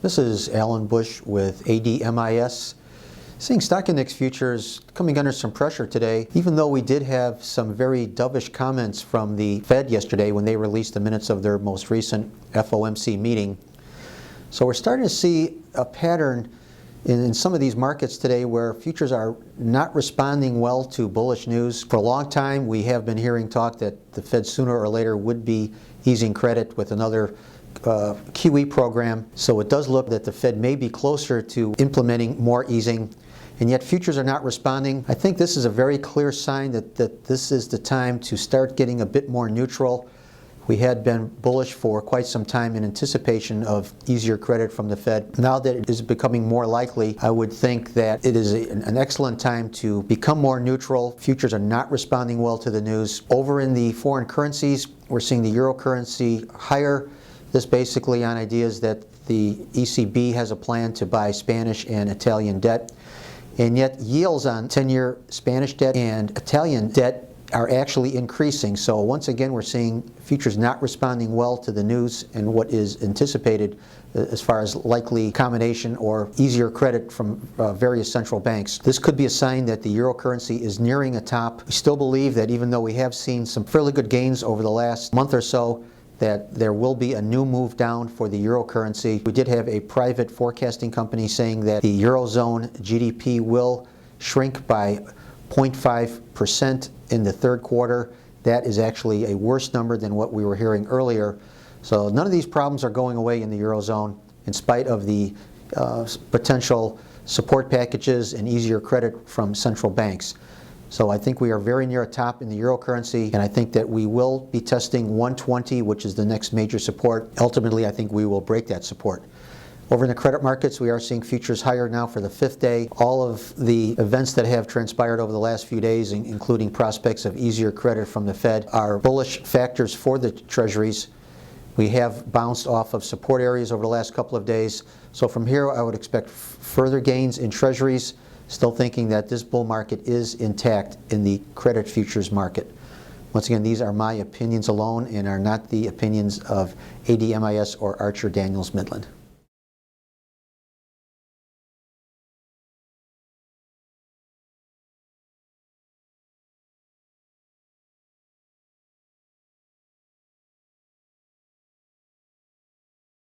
This is Alan Bush with ADMIS. Seeing stock index futures coming under some pressure today, even though we did have some very dovish comments from the Fed yesterday when they released the minutes of their most recent FOMC meeting. So we're starting to see a pattern in some of these markets today where futures are not responding well to bullish news. For a long time, we have been hearing talk that the Fed sooner or later would be easing credit with another QE program. So it does look that the Fed may be closer to implementing more easing, and yet futures are not responding. I think this is a very clear sign that this is the time to start getting a bit more neutral. We had been bullish for quite some time in anticipation of easier credit from the Fed. Now that it is becoming more likely, I would think that it is an excellent time to become more neutral. Futures are not responding well to the news. Over in the foreign currencies, we're seeing the euro currency higher. This basically on ideas that the ECB has a plan to buy Spanish and Italian debt. And yet yields on 10-year Spanish debt and Italian debt are actually increasing. So once again, we're seeing futures not responding well to the news and what is anticipated as far as likely accommodation or easier credit from various central banks. This could be a sign that the euro currency is nearing a top. We still believe that even though we have seen some fairly good gains over the last month or so, that there will be a new move down for the euro currency. We did have a private forecasting company saying that the Eurozone GDP will shrink by 0.5% in the third quarter. That is actually a worse number than what we were hearing earlier. So none of these problems are going away in the Eurozone in spite of the potential support packages and easier credit from central banks. So I think we are very near a top in the euro currency, and I think that we will be testing 120, which is the next major support. Ultimately, I think we will break that support. Over in the credit markets, we are seeing futures higher now for the fifth day. All of the events that have transpired over the last few days, including prospects of easier credit from the Fed, are bullish factors for the treasuries. We have bounced off of support areas over the last couple of days. So from here, I would expect further gains in treasuries, still thinking that this bull market is intact in the credit futures market. Once again, these are my opinions alone and are not the opinions of ADMIS or Archer Daniels Midland.